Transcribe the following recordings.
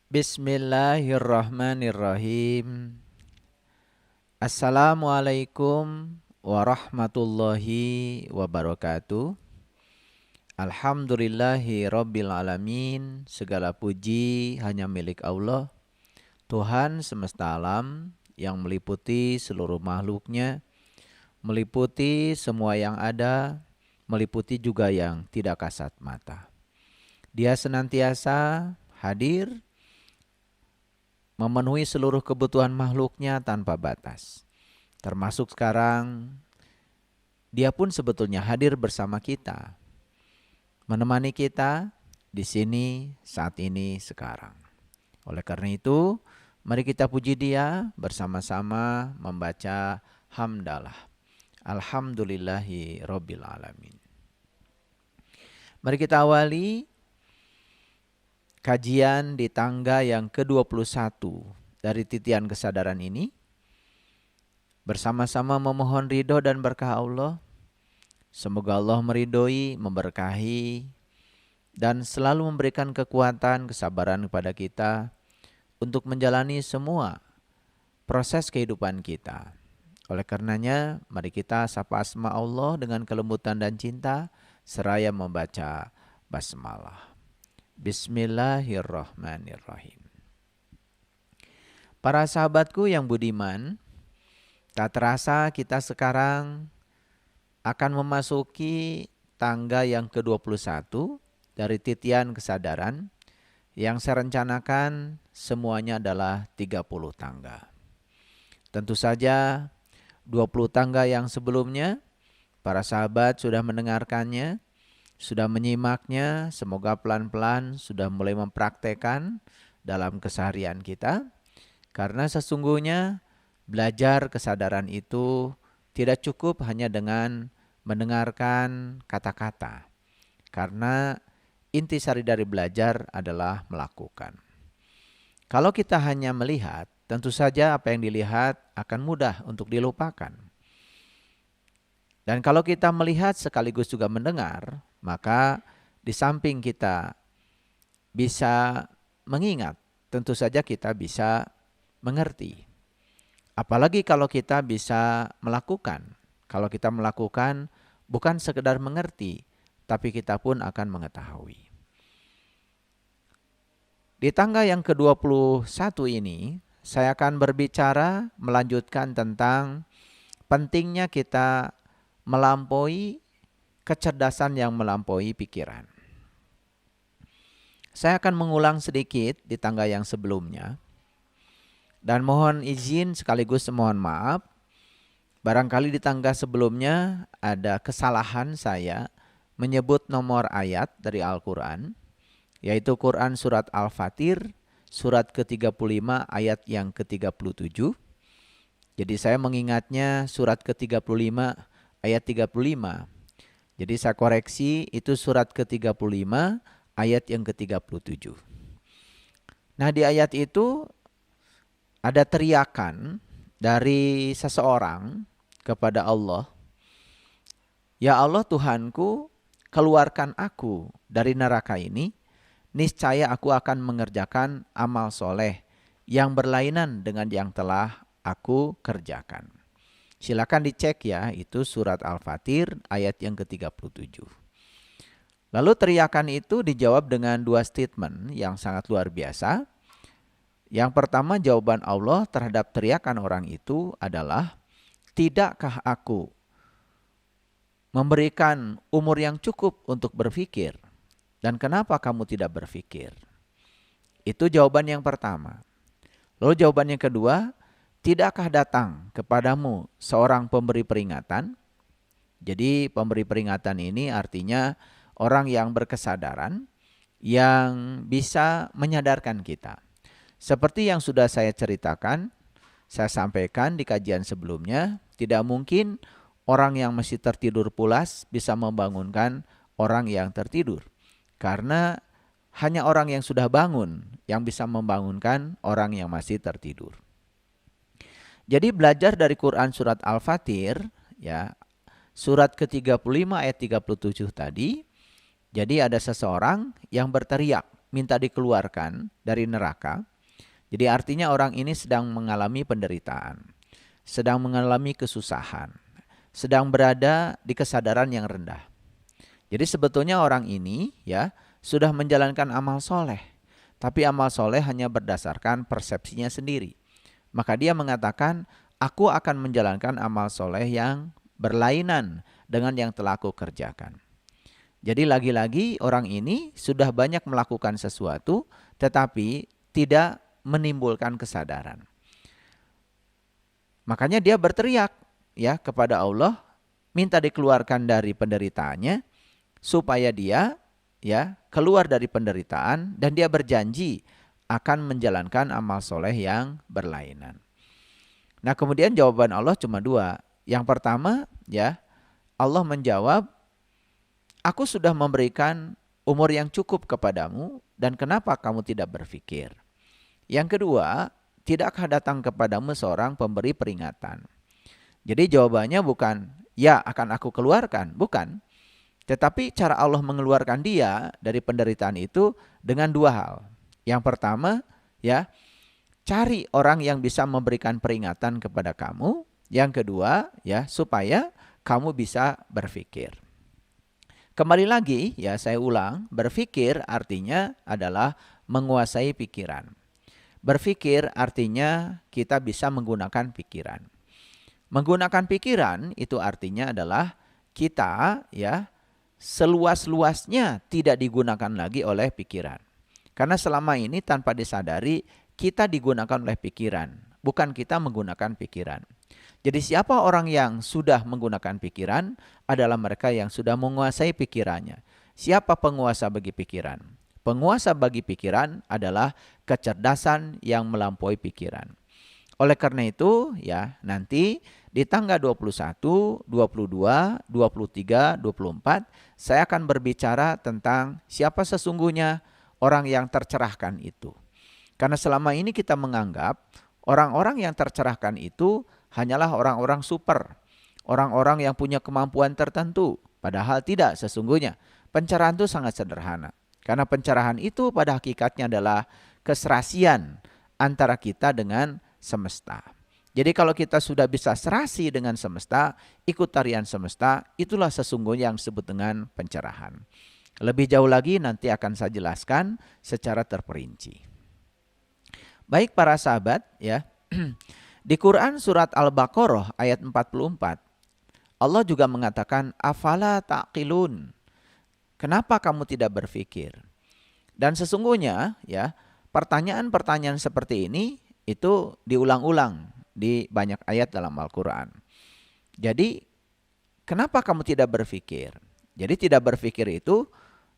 Bismillahirrahmanirrahim. Assalamualaikum warahmatullahi wabarakatuh. Alhamdulillahi rabbil alamin. Segala puji hanya milik Allah, Tuhan semesta alam yang meliputi seluruh makhluknya, meliputi semua yang ada, meliputi juga yang tidak kasat mata. Dia senantiasa hadir memenuhi seluruh kebutuhan makhluknya tanpa batas. Termasuk sekarang, dia pun sebetulnya hadir bersama kita, menemani kita di sini, saat ini, sekarang. Oleh karena itu, mari kita puji dia bersama-sama membaca hamdalah. Alhamdulillahi rabbil alamin. Mari kita awali kajian di tangga yang ke-21 dari titian kesadaran ini. Bersama-sama memohon ridho dan berkah Allah. Semoga Allah meridhoi, memberkahi, dan selalu memberikan kekuatan, kesabaran kepada kita untuk menjalani semua proses kehidupan kita. Oleh karenanya, mari kita sapa asma Allah dengan kelembutan dan cinta, seraya membaca basmalah. Bismillahirrahmanirrahim. Para sahabatku yang budiman, tak terasa kita sekarang akan memasuki tangga yang ke-21 dari titian kesadaran yang saya rencanakan semuanya adalah 30 tangga. Tentu saja 20 tangga yang sebelumnya para sahabat sudah mendengarkannya, sudah menyimaknya, semoga pelan-pelan sudah mulai mempraktekkan dalam keseharian kita. Karena sesungguhnya belajar kesadaran itu tidak cukup hanya dengan mendengarkan kata-kata. Karena intisari dari belajar adalah melakukan. Kalau kita hanya melihat, tentu saja apa yang dilihat akan mudah untuk dilupakan. Dan kalau kita melihat sekaligus juga mendengar, maka di samping kita bisa mengingat, tentu saja kita bisa mengerti. Apalagi kalau kita bisa melakukan. Kalau kita melakukan bukan sekedar mengerti, tapi kita pun akan mengetahui. Di tangga yang ke-21 ini, saya akan berbicara melanjutkan tentang pentingnya kita melampaui kecerdasan yang melampaui pikiran. Saya akan mengulang sedikit di tangga yang sebelumnya. Dan mohon izin sekaligus mohon maaf. Barangkali di tangga sebelumnya ada kesalahan saya menyebut nomor ayat dari Al-Quran. Yaitu Quran surat Al-Fatir, surat ke-35 ayat yang ke-37. Jadi saya mengingatnya surat ke-35 ayat 35. Jadi saya koreksi, itu surat ke-35 ayat yang ke-37. Nah, di ayat itu ada teriakan dari seseorang kepada Allah. Ya Allah Tuhanku, keluarkan aku dari neraka ini, niscaya aku akan mengerjakan amal soleh yang berlainan dengan yang telah aku kerjakan. Silakan dicek ya, itu surat Al-Fatir ayat yang ke-37. Lalu teriakan itu dijawab dengan dua statement yang sangat luar biasa. Yang pertama, jawaban Allah terhadap teriakan orang itu adalah, tidakkah aku memberikan umur yang cukup untuk berpikir? Dan kenapa kamu tidak berpikir? Itu jawaban yang pertama. Lalu jawaban yang kedua, tidakkah datang kepadamu seorang pemberi peringatan? Jadi pemberi peringatan ini artinya orang yang berkesadaran, yang bisa menyadarkan kita. Seperti yang sudah saya ceritakan, saya sampaikan di kajian sebelumnya, tidak mungkin orang yang masih tertidur pulas bisa membangunkan orang yang tertidur. Karena hanya orang yang sudah bangun yang bisa membangunkan orang yang masih tertidur. Jadi belajar dari Quran surat Al-Fatir, ya, surat ke-35 ayat 37 tadi, jadi ada seseorang yang berteriak minta dikeluarkan dari neraka. Jadi artinya orang ini sedang mengalami penderitaan, sedang mengalami kesusahan, sedang berada di kesadaran yang rendah. Jadi sebetulnya orang ini ya sudah menjalankan amal soleh, tapi amal soleh hanya berdasarkan persepsinya sendiri. Maka dia mengatakan, aku akan menjalankan amal soleh yang berlainan dengan yang telah aku kerjakan. Jadi lagi-lagi orang ini sudah banyak melakukan sesuatu, tetapi tidak menimbulkan kesadaran. Makanya dia berteriak ya kepada Allah, minta dikeluarkan dari penderitaannya, supaya dia ya keluar dari penderitaan, dan dia berjanji akan menjalankan amal soleh yang berlainan. Nah kemudian jawaban Allah cuma dua. Yang pertama ya Allah menjawab, aku sudah memberikan umur yang cukup kepadamu dan kenapa kamu tidak berpikir? Yang kedua, tidakkah datang kepadamu seorang pemberi peringatan? Jadi jawabannya bukan ya akan aku keluarkan, bukan. Tetapi cara Allah mengeluarkan dia dari penderitaan itu dengan dua hal. Yang pertama, ya, cari orang yang bisa memberikan peringatan kepada kamu. Yang kedua, ya, supaya kamu bisa berpikir. Kembali lagi, ya, saya ulang, berpikir artinya adalah menguasai pikiran. Berpikir artinya kita bisa menggunakan pikiran. Menggunakan pikiran itu artinya adalah kita, ya, seluas-luasnya tidak digunakan lagi oleh pikiran. Karena selama ini tanpa disadari kita digunakan oleh pikiran, bukan kita menggunakan pikiran. Jadi siapa orang yang sudah menggunakan pikiran adalah mereka yang sudah menguasai pikirannya. Siapa penguasa bagi pikiran? Penguasa bagi pikiran adalah kecerdasan yang melampaui pikiran. Oleh karena itu, ya, nanti di tanggal 21, 22, 23, 24, saya akan berbicara tentang siapa sesungguhnya orang yang tercerahkan itu. Karena selama ini kita menganggap orang-orang yang tercerahkan itu hanyalah orang-orang super, orang-orang yang punya kemampuan tertentu. Padahal tidak sesungguhnya. Pencerahan itu sangat sederhana. Karena pencerahan itu pada hakikatnya adalah keserasian antara kita dengan semesta. Jadi kalau kita sudah bisa serasi dengan semesta, ikut tarian semesta, itulah sesungguhnya yang disebut dengan pencerahan. Lebih jauh lagi nanti akan saya jelaskan secara terperinci. Baik para sahabat, ya. Di Quran surat Al-Baqarah ayat 44, Allah juga mengatakan, afala taqilun. Kenapa kamu tidak berpikir? Dan sesungguhnya, ya, pertanyaan-pertanyaan seperti ini itu diulang-ulang di banyak ayat dalam Al-Quran. Jadi kenapa kamu tidak berpikir? Jadi tidak berpikir itu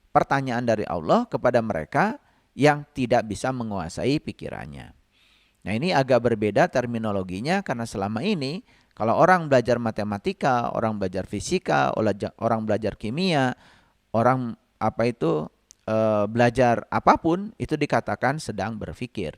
pertanyaan dari Allah kepada mereka yang tidak bisa menguasai pikirannya. Nah ini agak berbeda terminologinya karena selama ini kalau orang belajar matematika, orang belajar fisika, orang belajar kimia, orang belajar apapun itu dikatakan sedang berpikir.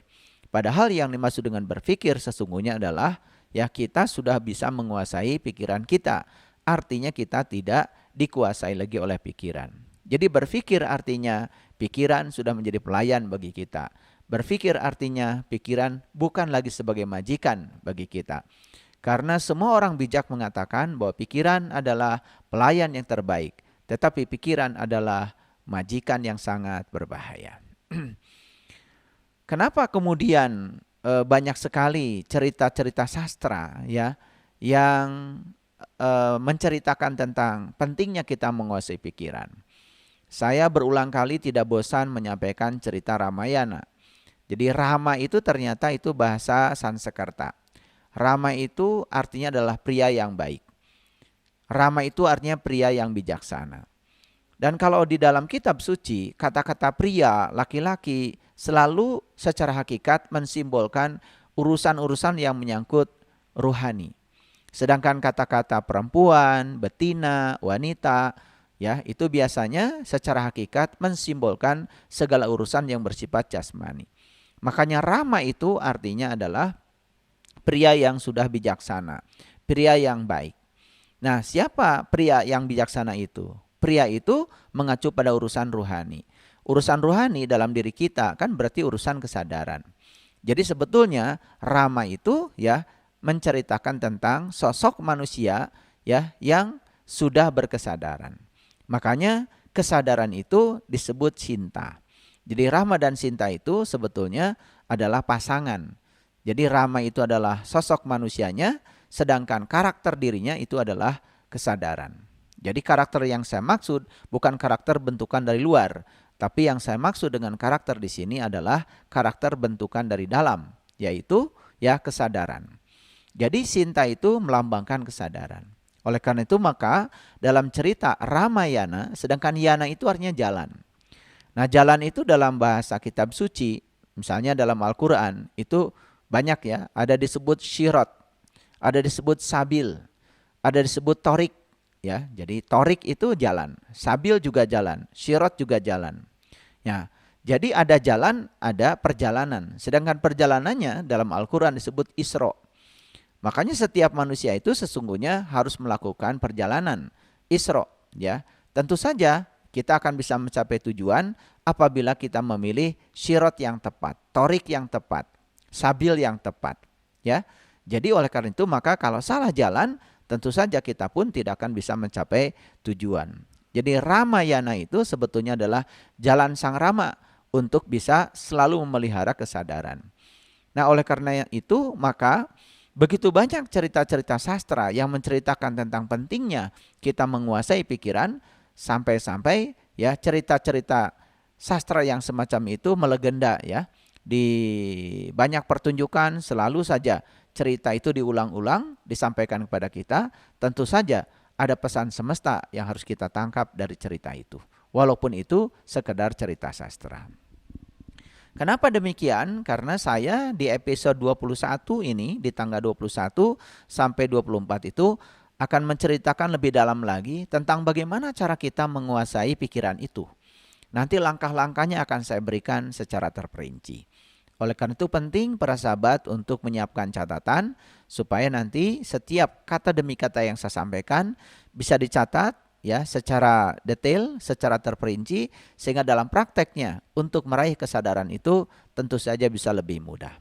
Padahal yang dimaksud dengan berpikir sesungguhnya adalah ya kita sudah bisa menguasai pikiran kita. Artinya kita tidak dikuasai lagi oleh pikiran. Jadi berpikir artinya pikiran sudah menjadi pelayan bagi kita. Berpikir artinya pikiran bukan lagi sebagai majikan bagi kita. Karena semua orang bijak mengatakan bahwa pikiran adalah pelayan yang terbaik. Tetapi pikiran adalah majikan yang sangat berbahaya. Kenapa kemudian banyak sekali cerita-cerita sastra ya yang menceritakan tentang pentingnya kita menguasai pikiran. Saya berulang kali tidak bosan menyampaikan cerita Ramayana. Jadi Rama itu ternyata itu bahasa Sanskerta. Rama itu artinya adalah pria yang baik. Rama itu artinya pria yang bijaksana. Dan kalau di dalam kitab suci, kata-kata pria, laki-laki selalu secara hakikat mensimbolkan urusan-urusan yang menyangkut ruhani. Sedangkan kata-kata perempuan, betina, wanita, ya itu biasanya secara hakikat mensimbolkan segala urusan yang bersifat jasmani. Makanya Rama itu artinya adalah pria yang sudah bijaksana, pria yang baik. Nah, siapa pria yang bijaksana itu? Pria itu mengacu pada urusan ruhani. Urusan rohani dalam diri kita kan berarti urusan kesadaran. Jadi sebetulnya Rama itu ya menceritakan tentang sosok manusia ya yang sudah berkesadaran. Makanya kesadaran itu disebut Sinta. Jadi Rama dan Sinta itu sebetulnya adalah pasangan. Jadi Rama itu adalah sosok manusianya, sedangkan karakter dirinya itu adalah kesadaran. Jadi karakter yang saya maksud bukan karakter bentukan dari luar, tapi yang saya maksud dengan karakter di sini adalah karakter bentukan dari dalam, yaitu ya kesadaran. Jadi Sinta itu melambangkan kesadaran. Oleh karena itu maka dalam cerita Ramayana, sedangkan Yana itu artinya jalan. Nah jalan itu dalam bahasa kitab suci, misalnya dalam Al-Quran itu banyak ya, ada disebut syirat, ada disebut sabil, ada disebut torik. Ya, jadi torik itu jalan, sabil juga jalan, syirat juga jalan. Ya, jadi ada jalan, ada perjalanan. Sedangkan perjalanannya dalam Al-Quran disebut Isra. Makanya setiap manusia itu sesungguhnya harus melakukan perjalanan Isra. Ya, tentu saja kita akan bisa mencapai tujuan apabila kita memilih syirat yang tepat, torik yang tepat, sabil yang tepat. Ya, jadi oleh karena itu maka kalau salah jalan, tentu saja kita pun tidak akan bisa mencapai tujuan. Jadi Ramayana itu sebetulnya adalah jalan Sang Rama untuk bisa selalu memelihara kesadaran. Nah oleh karena itu maka begitu banyak cerita-cerita sastra yang menceritakan tentang pentingnya kita menguasai pikiran, sampai-sampai ya cerita-cerita sastra yang semacam itu melegenda ya. Di banyak pertunjukan selalu saja cerita itu diulang-ulang disampaikan kepada kita. Tentu saja ada pesan semesta yang harus kita tangkap dari cerita itu. Walaupun itu sekedar cerita sastra. Kenapa demikian? Karena saya di episode 21 ini, di tanggal 21 sampai 24 itu akan menceritakan lebih dalam lagi tentang bagaimana cara kita menguasai pikiran itu. Nanti langkah-langkahnya akan saya berikan secara terperinci. Oleh karena itu penting para sahabat untuk menyiapkan catatan supaya nanti setiap kata demi kata yang saya sampaikan bisa dicatat ya secara detail, secara terperinci sehingga dalam prakteknya untuk meraih kesadaran itu tentu saja bisa lebih mudah.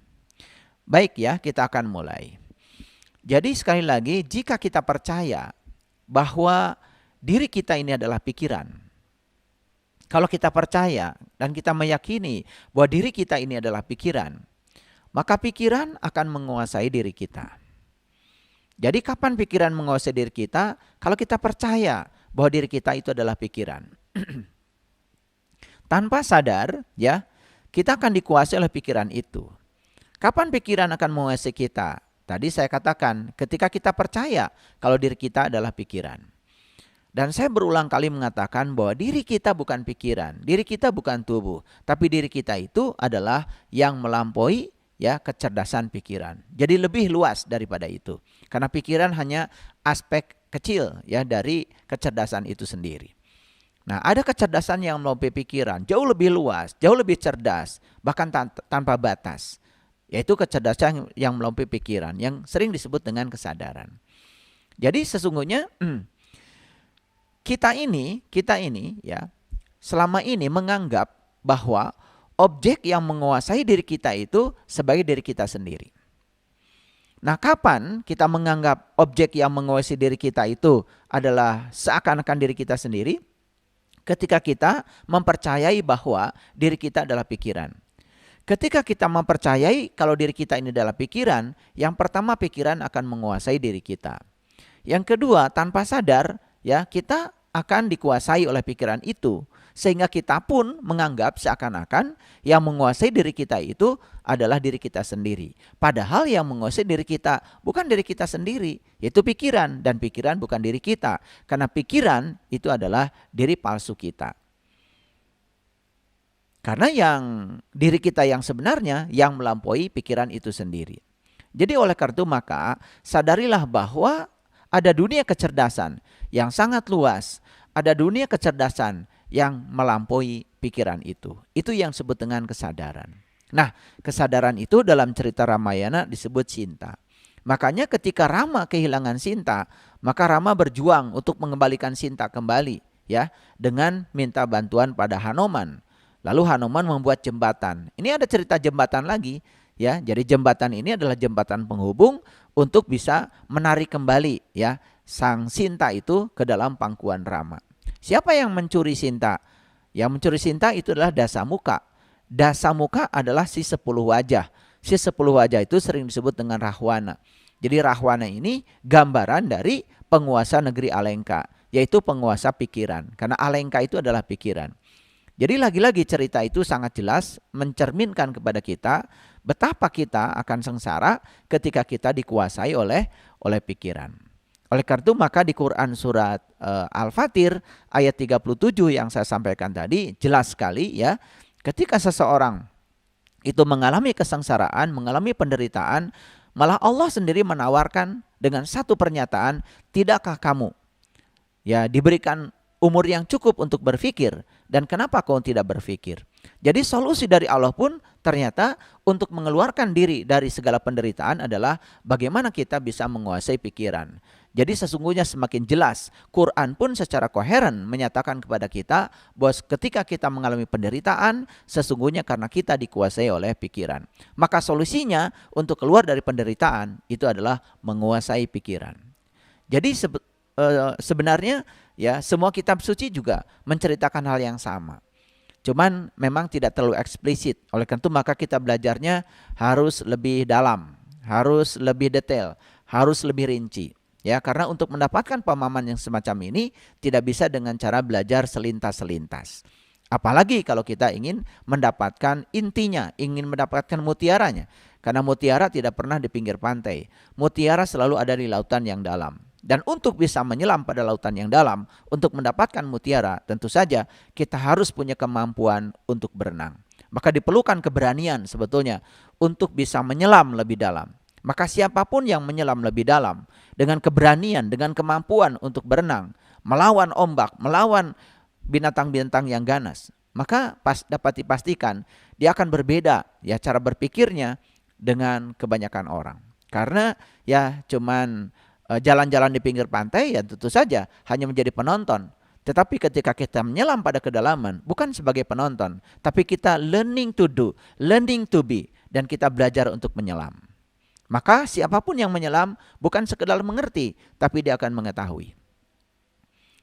Baik ya, kita akan mulai. Jadi sekali lagi jika kita percaya bahwa diri kita ini adalah pikiran, kalau kita percaya dan kita meyakini bahwa diri kita ini adalah pikiran, maka pikiran akan menguasai diri kita. Jadi kapan pikiran menguasai diri kita? Kalau kita percaya bahwa diri kita itu adalah pikiran. Tanpa sadar, ya, kita akan dikuasai oleh pikiran itu. Kapan pikiran akan menguasai kita? Tadi saya katakan ketika kita percaya kalau diri kita adalah pikiran. Dan saya berulang kali mengatakan bahwa diri kita bukan pikiran, diri kita bukan tubuh, tapi diri kita itu adalah yang melampaui ya kecerdasan pikiran. Jadi lebih luas daripada itu. Karena pikiran hanya aspek kecil ya dari kecerdasan itu sendiri. Nah, ada kecerdasan yang melampaui pikiran, jauh lebih luas, jauh lebih cerdas, bahkan tanpa batas. Yaitu kecerdasan yang melampaui pikiran, yang sering disebut dengan kesadaran. Jadi sesungguhnya kita ini ya selama ini menganggap bahwa objek yang menguasai diri kita itu sebagai diri kita sendiri. Nah, kapan kita menganggap objek yang menguasai diri kita itu adalah seakan-akan diri kita sendiri? Ketika kita mempercayai bahwa diri kita adalah pikiran. Ketika kita mempercayai kalau diri kita ini adalah pikiran, yang pertama pikiran akan menguasai diri kita. Yang kedua, tanpa sadar ya kita akan dikuasai oleh pikiran itu sehingga kita pun menganggap seakan-akan yang menguasai diri kita itu adalah diri kita sendiri. Padahal yang menguasai diri kita bukan diri kita sendiri, yaitu pikiran, dan pikiran bukan diri kita. Karena pikiran itu adalah diri palsu kita. Karena yang diri kita yang sebenarnya yang melampaui pikiran itu sendiri. Jadi oleh karena itu maka sadarilah bahwa ada dunia kecerdasan yang sangat luas. Ada dunia kecerdasan yang melampaui pikiran itu. Itu yang disebut dengan kesadaran. Nah, kesadaran itu dalam cerita Ramayana disebut Sinta. Makanya ketika Rama kehilangan Sinta, maka Rama berjuang untuk mengembalikan Sinta kembali ya dengan minta bantuan pada Hanuman. Lalu Hanuman membuat jembatan. Ini ada cerita jembatan lagi ya. Jadi jembatan ini adalah jembatan penghubung untuk bisa menarik kembali ya sang Sinta itu ke dalam pangkuan Rama. Siapa yang mencuri Sinta? Yang mencuri Sinta itu adalah Dasamuka. Dasamuka adalah si 10 wajah. Si 10 wajah itu sering disebut dengan Rahwana. Jadi Rahwana ini gambaran dari penguasa negeri Alengka, yaitu penguasa pikiran. Karena Alengka itu adalah pikiran. Jadi lagi-lagi cerita itu sangat jelas mencerminkan kepada kita betapa kita akan sengsara ketika kita dikuasai oleh pikiran. Oleh karena itu maka di Quran surat Al-Fatir ayat 37 yang saya sampaikan tadi jelas sekali ya, ketika seseorang itu mengalami kesengsaraan, mengalami penderitaan, malah Allah sendiri menawarkan dengan satu pernyataan, tidakkah kamu ya diberikan umur yang cukup untuk berpikir, dan kenapa kau tidak berpikir? Jadi solusi dari Allah pun ternyata untuk mengeluarkan diri dari segala penderitaan adalah bagaimana kita bisa menguasai pikiran. Jadi sesungguhnya semakin jelas, Quran pun secara koheren menyatakan kepada kita bahwa ketika kita mengalami penderitaan, sesungguhnya karena kita dikuasai oleh pikiran. Maka solusinya untuk keluar dari penderitaan itu adalah menguasai pikiran. Jadi sebenarnya ya semua kitab suci juga menceritakan hal yang sama. Cuman memang tidak terlalu eksplisit. Oleh karena itu maka kita belajarnya harus lebih dalam, harus lebih detail, harus lebih rinci. Ya, karena untuk mendapatkan pemahaman yang semacam ini tidak bisa dengan cara belajar selintas-selintas. Apalagi kalau kita ingin mendapatkan intinya, ingin mendapatkan mutiaranya. Karena mutiara tidak pernah di pinggir pantai. Mutiara selalu ada di lautan yang dalam. Dan untuk bisa menyelam pada lautan yang dalam, untuk mendapatkan mutiara, tentu saja kita harus punya kemampuan untuk berenang. Maka diperlukan keberanian sebetulnya untuk bisa menyelam lebih dalam. Maka siapapun yang menyelam lebih dalam dengan keberanian, dengan kemampuan untuk berenang, melawan ombak, melawan binatang-binatang yang ganas, maka dapat dipastikan dia akan berbeda ya cara berpikirnya dengan kebanyakan orang. Karena ya cuman jalan-jalan di pinggir pantai ya tentu saja hanya menjadi penonton. Tetapi ketika kita menyelam pada kedalaman bukan sebagai penonton, tapi kita learning to do, learning to be, dan kita belajar untuk menyelam. Maka siapapun yang menyelam bukan sekedar mengerti, tapi dia akan mengetahui.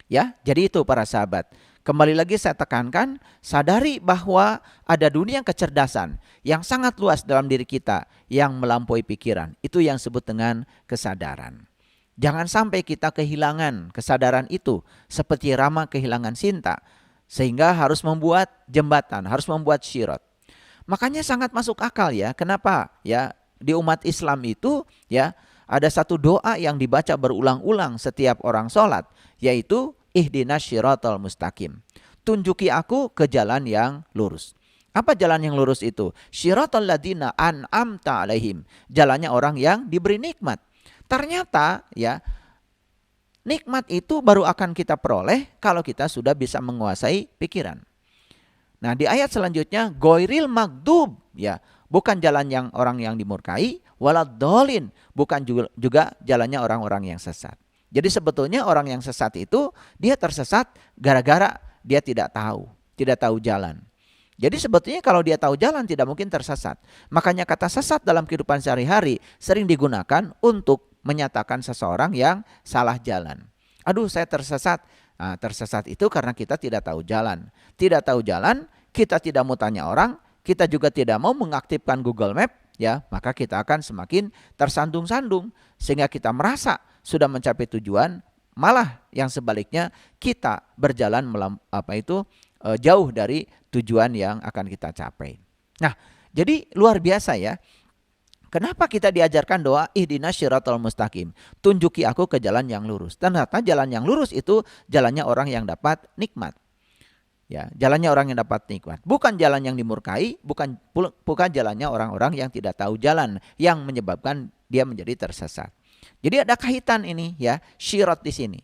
Ya, jadi itu para sahabat. Kembali lagi saya tekankan, sadari bahwa ada dunia kecerdasan yang sangat luas dalam diri kita yang melampaui pikiran. Itu yang disebut dengan kesadaran. Jangan sampai kita kehilangan kesadaran itu seperti Rama kehilangan Sinta. Sehingga harus membuat jembatan, harus membuat syirat. Makanya sangat masuk akal ya, kenapa ya? Di umat Islam itu ya ada satu doa yang dibaca berulang-ulang setiap orang sholat, yaitu ihdinas syiratal mustaqim. Tunjuki aku ke jalan yang lurus. Apa jalan yang lurus itu? Syiratal ladina an'amta alaihim. Jalannya orang yang diberi nikmat. Ternyata ya nikmat itu baru akan kita peroleh kalau kita sudah bisa menguasai pikiran. Nah di ayat selanjutnya goiril magdub ya. Bukan jalan yang orang yang dimurkai, waladolin, bukan juga jalannya orang-orang yang sesat. Jadi sebetulnya orang yang sesat itu dia tersesat gara-gara dia tidak tahu jalan. Jadi sebetulnya kalau dia tahu jalan tidak mungkin tersesat. Makanya kata sesat dalam kehidupan sehari-hari sering digunakan untuk menyatakan seseorang yang salah jalan. Aduh saya tersesat. Nah, tersesat itu karena kita tidak tahu jalan. Tidak tahu jalan, kita tidak mau tanya orang, kita juga tidak mau mengaktifkan Google Map, ya, maka kita akan semakin tersandung-sandung sehingga kita merasa sudah mencapai tujuan, malah yang sebaliknya kita berjalan jauh dari tujuan yang akan kita capai. Nah, jadi luar biasa ya. Kenapa kita diajarkan doa ihdinas syiratal mustaqim? Tunjuki aku ke jalan yang lurus. Ternyata jalan yang lurus itu jalannya orang yang dapat nikmat. Ya, jalannya orang yang dapat nikmat, bukan jalan yang dimurkai, bukan jalannya orang-orang yang tidak tahu jalan yang menyebabkan dia menjadi tersesat. Jadi ada kaitan ini ya, syirat di sini.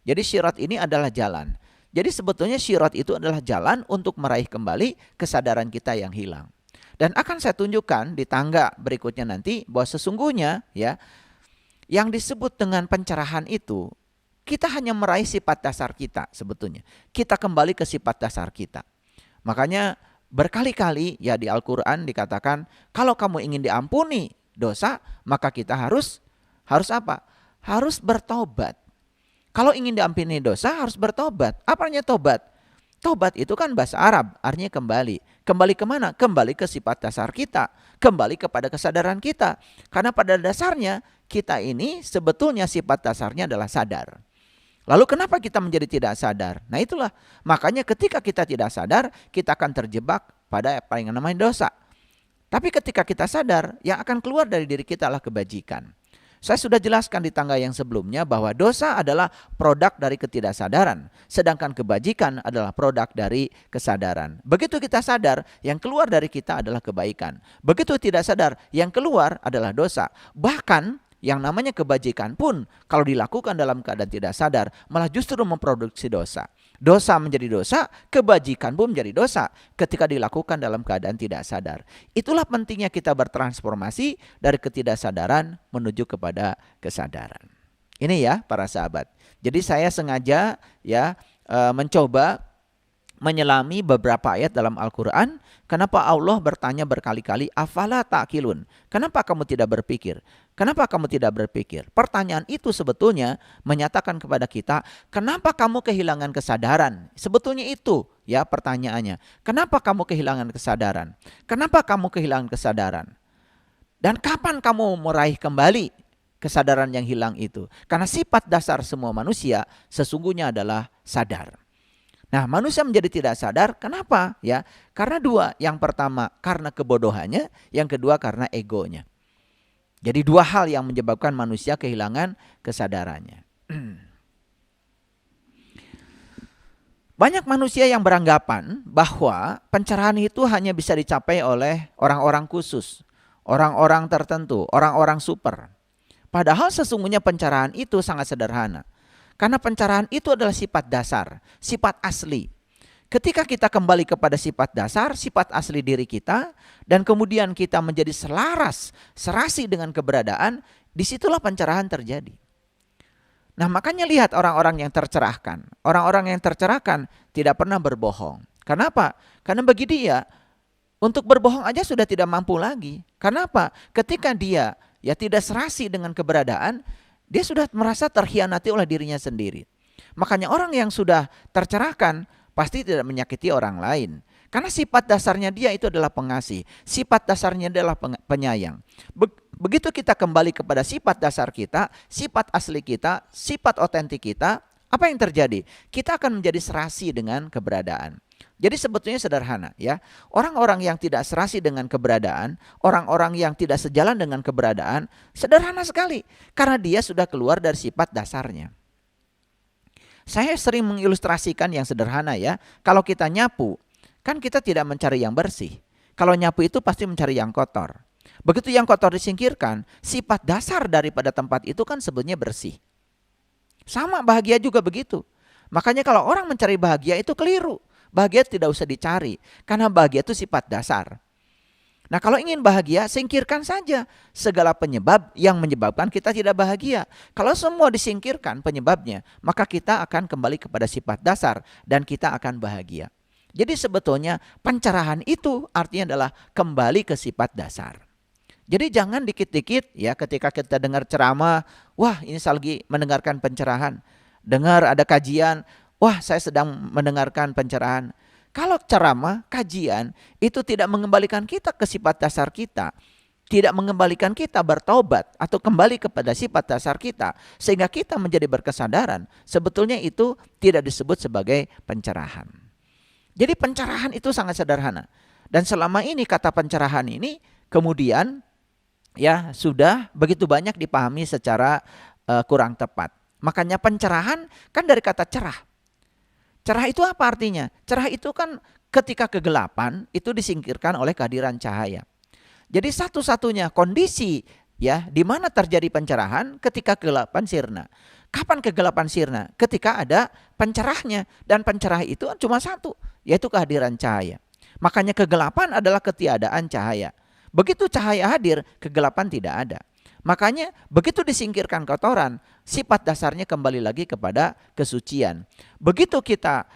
Jadi syirat ini adalah jalan. Jadi sebetulnya syirat itu adalah jalan untuk meraih kembali kesadaran kita yang hilang. Dan akan saya tunjukkan di tangga berikutnya nanti bahwa sesungguhnya ya yang disebut dengan pencerahan itu kita hanya meraih sifat dasar kita sebetulnya. Kita kembali ke sifat dasar kita. Makanya Berkali-kali ya di Al-Quran dikatakan kalau kamu ingin diampuni dosa maka kita harus apa? Harus bertobat. Kalau ingin diampuni dosa harus bertobat. Apa artinya tobat? Tobat itu kan bahasa Arab, artinya kembali. Kembali kemana? Kembali ke sifat dasar kita. Kembali kepada kesadaran kita. Karena pada dasarnya kita ini sebetulnya sifat dasarnya adalah sadar. Lalu kenapa kita menjadi tidak sadar? Nah itulah, makanya ketika kita tidak sadar, kita akan terjebak pada apa yang namanya dosa. Tapi ketika kita sadar, yang akan keluar dari diri kita adalah kebajikan. Saya sudah jelaskan di tangga yang sebelumnya bahwa dosa adalah produk dari ketidaksadaran. Sedangkan kebajikan adalah produk dari kesadaran. Begitu kita sadar, yang keluar dari kita adalah kebaikan. Begitu tidak sadar, yang keluar adalah dosa. Bahkan yang namanya kebajikan pun kalau dilakukan dalam keadaan tidak sadar malah justru memproduksi dosa. Dosa menjadi dosa, kebajikan pun menjadi dosa ketika dilakukan dalam keadaan tidak sadar. Itulah pentingnya kita bertransformasi dari ketidaksadaran menuju kepada kesadaran. Ini ya para sahabat. Jadi saya sengaja ya mencoba menyelami beberapa ayat dalam Al-Quran. Kenapa Allah bertanya berkali-kali, afala ta'qilun? Kenapa kamu tidak berpikir? Kenapa kamu tidak berpikir? Pertanyaan itu sebetulnya menyatakan kepada kita, kenapa kamu kehilangan kesadaran? Sebetulnya itu ya pertanyaannya. Kenapa kamu kehilangan kesadaran? Kenapa kamu kehilangan kesadaran? Dan kapan kamu meraih kembali kesadaran yang hilang itu? Karena sifat dasar semua manusia sesungguhnya adalah sadar. Nah, manusia menjadi tidak sadar, kenapa? Ya, karena dua. Yang pertama karena kebodohannya, yang kedua karena egonya. Jadi dua hal yang menyebabkan manusia kehilangan kesadarannya. Banyak manusia yang beranggapan bahwa pencerahan itu hanya bisa dicapai oleh orang-orang khusus, orang-orang tertentu, orang-orang super. Padahal sesungguhnya pencerahan itu sangat sederhana. Karena pencerahan itu adalah sifat dasar, sifat asli. Ketika kita kembali kepada sifat dasar, sifat asli diri kita, dan kemudian kita menjadi serasi dengan keberadaan, disitulah pencerahan terjadi. Nah makanya lihat orang-orang yang tercerahkan. Orang-orang yang tercerahkan tidak pernah berbohong. Kenapa? Karena bagi dia, untuk berbohong aja sudah tidak mampu lagi. Kenapa? Ketika dia ya tidak serasi dengan keberadaan, dia sudah merasa terkhianati oleh dirinya sendiri. Makanya orang yang sudah tercerahkan pasti tidak menyakiti orang lain. Karena sifat dasarnya dia itu adalah pengasih. Sifat dasarnya adalah penyayang. Begitu kita kembali kepada sifat dasar kita, sifat asli kita, sifat otentik kita, apa yang terjadi? Kita akan menjadi serasi dengan keberadaan. Jadi sebetulnya sederhana ya. Orang-orang yang tidak serasi dengan keberadaan, orang-orang yang tidak sejalan dengan keberadaan, sederhana sekali. Karena dia sudah keluar dari sifat dasarnya. Saya sering mengilustrasikan yang sederhana ya. Kalau kita nyapu, kan kita tidak mencari yang bersih. Kalau nyapu itu pasti mencari yang kotor. Begitu yang kotor disingkirkan, sifat dasar daripada tempat itu kan sebetulnya bersih. Sama bahagia juga begitu. Makanya kalau orang mencari bahagia itu keliru. Bahagia tidak usah dicari, karena bahagia itu sifat dasar. Nah kalau ingin bahagia, singkirkan saja segala penyebab yang menyebabkan kita tidak bahagia. Kalau semua disingkirkan penyebabnya, maka kita akan kembali kepada sifat dasar dan kita akan bahagia. Jadi sebetulnya pencerahan itu artinya adalah kembali ke sifat dasar. Jadi jangan dikit-dikit ya ketika kita dengar ceramah, wah ini saya lagi mendengarkan pencerahan. Dengar ada kajian, wah saya sedang mendengarkan pencerahan. Kalau ceramah, kajian itu tidak mengembalikan kita ke sifat dasar kita. Tidak mengembalikan kita bertobat atau kembali kepada sifat dasar kita. Sehingga kita menjadi berkesadaran. Sebetulnya itu tidak disebut sebagai pencerahan. Jadi pencerahan itu sangat sederhana. Dan selama ini kata pencerahan ini kemudian ya sudah begitu banyak dipahami secara kurang tepat. Makanya pencerahan kan dari kata cerah. Cerah itu apa artinya? Cerah itu kan ketika kegelapan itu disingkirkan oleh kehadiran cahaya. Jadi satu-satunya kondisi ya di mana terjadi pencerahan ketika kegelapan sirna. Kapan kegelapan sirna? Ketika ada pencerahnya, dan pencerah itu cuma satu, yaitu kehadiran cahaya. Makanya kegelapan adalah ketiadaan cahaya. Begitu cahaya hadir, kegelapan tidak ada. Makanya begitu disingkirkan kotoran, sifat dasarnya kembali lagi kepada kesucian. Begitu kita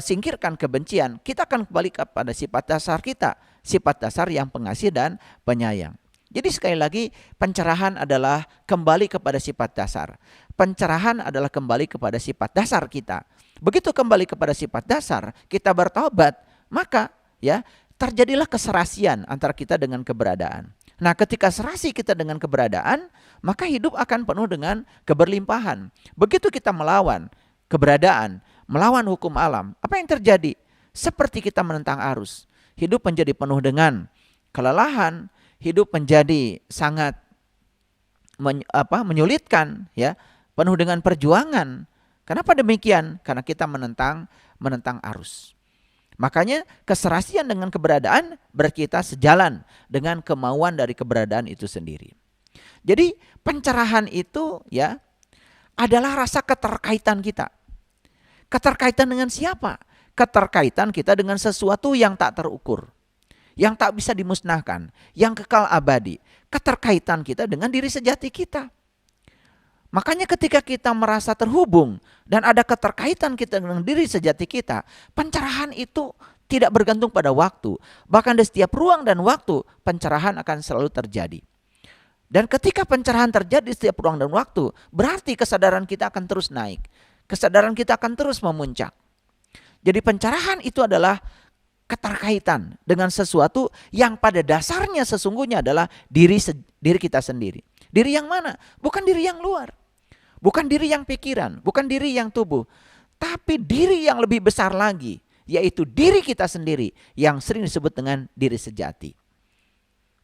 singkirkan kebencian, kita akan kembali kepada sifat dasar kita, sifat dasar yang pengasih dan penyayang. Jadi sekali lagi, pencerahan adalah kembali kepada sifat dasar. Pencerahan adalah kembali kepada sifat dasar kita. Begitu kembali kepada sifat dasar, kita bertobat, maka ya terjadilah keserasian antara kita dengan keberadaan. Nah, ketika serasi kita dengan keberadaan, maka hidup akan penuh dengan keberlimpahan. Begitu kita melawan keberadaan, melawan hukum alam, apa yang terjadi? Seperti kita menentang arus. Hidup menjadi penuh dengan kelelahan, hidup menjadi sangat menyulitkan, ya, penuh dengan perjuangan. Kenapa demikian? Karena kita menentang arus. Makanya keserasian dengan keberadaan berarti kita sejalan dengan kemauan dari keberadaan itu sendiri. Jadi pencerahan itu ya adalah rasa keterkaitan kita. Keterkaitan dengan siapa? Keterkaitan kita dengan sesuatu yang tak terukur, yang tak bisa dimusnahkan, yang kekal abadi. Keterkaitan kita dengan diri sejati kita. Makanya ketika kita merasa terhubung dan ada keterkaitan kita dengan diri sejati kita, pencerahan itu tidak bergantung pada waktu. Bahkan di setiap ruang dan waktu, pencerahan akan selalu terjadi. Dan ketika pencerahan terjadi di setiap ruang dan waktu, berarti kesadaran kita akan terus naik. Kesadaran kita akan terus memuncak. Jadi pencerahan itu adalah keterkaitan dengan sesuatu yang pada dasarnya sesungguhnya adalah diri kita sendiri. Diri yang mana? Bukan diri yang luar. Bukan diri yang pikiran, bukan diri yang tubuh. Tapi diri yang lebih besar lagi, yaitu diri kita sendiri yang sering disebut dengan diri sejati.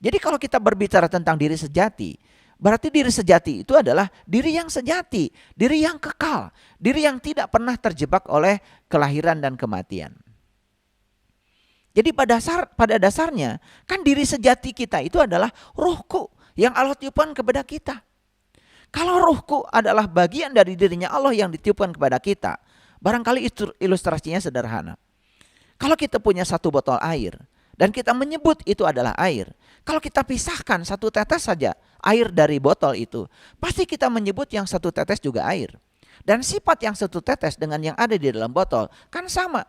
Jadi kalau kita berbicara tentang diri sejati, berarti diri sejati itu adalah diri yang sejati, diri yang kekal, diri yang tidak pernah terjebak oleh kelahiran dan kematian. Jadi pada dasarnya kan diri sejati kita itu adalah ruhku yang Allah tiupkan kepada kita. Kalau ruhku adalah bagian dari dirinya Allah yang ditiupkan kepada kita, barangkali ilustrasinya sederhana. Kalau kita punya satu botol air dan kita menyebut itu adalah air, kalau kita pisahkan satu tetes saja air dari botol itu, pasti kita menyebut yang satu tetes juga air. Dan sifat yang satu tetes dengan yang ada di dalam botol kan sama.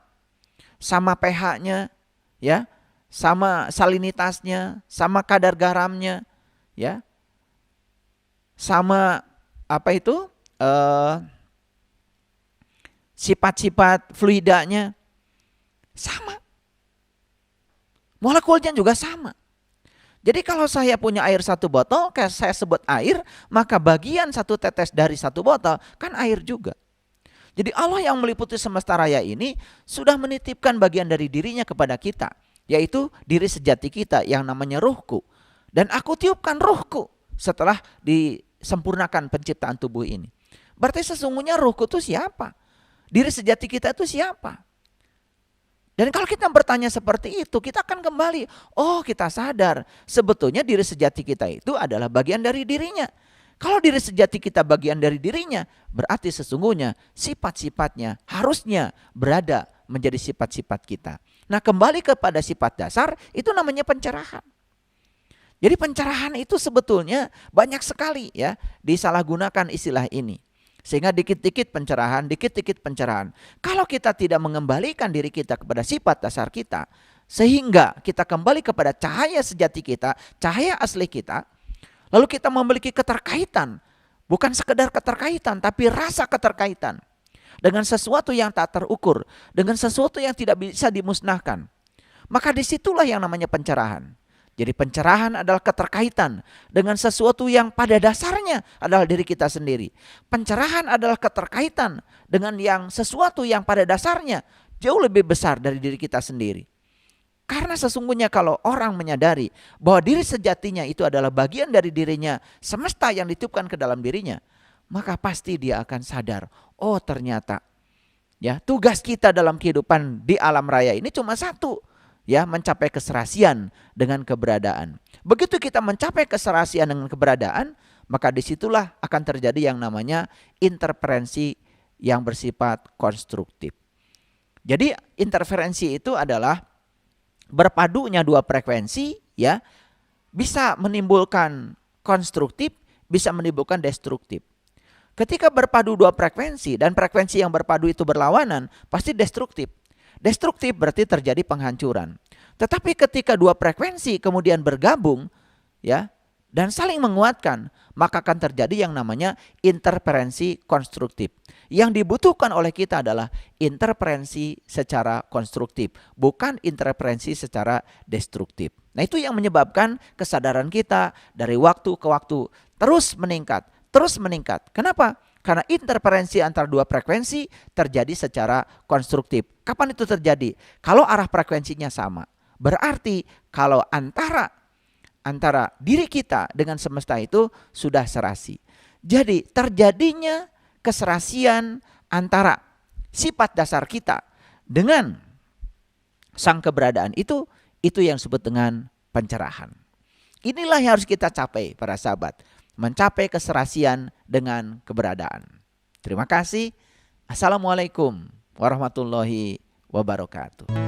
Sama pH-nya, ya, sama salinitasnya, sama kadar garamnya, ya. Sama sifat-sifat fluidanya sama. Molekulnya juga sama. Jadi kalau saya punya air satu botol, kayak saya sebut air, maka bagian satu tetes dari satu botol kan air juga. Jadi Allah yang meliputi semesta raya ini sudah menitipkan bagian dari dirinya kepada kita, yaitu diri sejati kita yang namanya ruhku. Dan aku tiupkan ruhku setelah disempurnakan penciptaan tubuh ini. Berarti sesungguhnya ruhku itu siapa? Diri sejati kita itu siapa? Dan kalau kita bertanya seperti itu, kita akan kembali, oh kita sadar sebetulnya diri sejati kita itu adalah bagian dari dirinya. Kalau diri sejati kita bagian dari dirinya, berarti sesungguhnya sifat-sifatnya harusnya berada menjadi sifat-sifat kita. Nah, kembali kepada sifat dasar itu namanya pencerahan. Jadi pencerahan itu sebetulnya banyak sekali ya disalahgunakan istilah ini. Sehingga dikit-dikit pencerahan. Kalau kita tidak mengembalikan diri kita kepada sifat dasar kita, sehingga kita kembali kepada cahaya sejati kita, cahaya asli kita, lalu kita memiliki keterkaitan, bukan sekedar keterkaitan, tapi rasa keterkaitan dengan sesuatu yang tak terukur, dengan sesuatu yang tidak bisa dimusnahkan. Maka disitulah yang namanya pencerahan. Jadi pencerahan adalah keterkaitan dengan sesuatu yang pada dasarnya adalah diri kita sendiri. Pencerahan adalah keterkaitan dengan sesuatu yang pada dasarnya jauh lebih besar dari diri kita sendiri. Karena sesungguhnya kalau orang menyadari bahwa diri sejatinya itu adalah bagian dari dirinya, semesta yang ditiupkan ke dalam dirinya, maka pasti dia akan sadar, oh ternyata ya tugas kita dalam kehidupan di alam raya ini cuma satu. Ya, mencapai keserasian dengan keberadaan. Begitu kita mencapai keserasian dengan keberadaan, maka disitulah akan terjadi yang namanya interferensi yang bersifat konstruktif. Jadi interferensi itu adalah berpadunya dua frekuensi, ya, bisa menimbulkan konstruktif, bisa menimbulkan destruktif. Ketika berpadu dua frekuensi dan frekuensi yang berpadu itu berlawanan, pasti destruktif. Destruktif berarti terjadi penghancuran. Tetapi ketika dua frekuensi kemudian bergabung, ya, dan saling menguatkan, maka akan terjadi yang namanya interferensi konstruktif. Yang dibutuhkan oleh kita adalah interferensi secara konstruktif, bukan interferensi secara destruktif. Nah, itu yang menyebabkan kesadaran kita dari waktu ke waktu terus meningkat, terus meningkat. Kenapa? Karena interferensi antara dua frekuensi terjadi secara konstruktif. Kapan itu terjadi? Kalau arah frekuensinya sama. Berarti kalau antara diri kita dengan semesta itu sudah serasi. Jadi terjadinya keserasian antara sifat dasar kita dengan sang keberadaan itu yang disebut dengan pencerahan. Inilah yang harus kita capai para sahabat. Mencapai keserasian dengan keberadaan. Terima kasih. Assalamualaikum warahmatullahi wabarakatuh.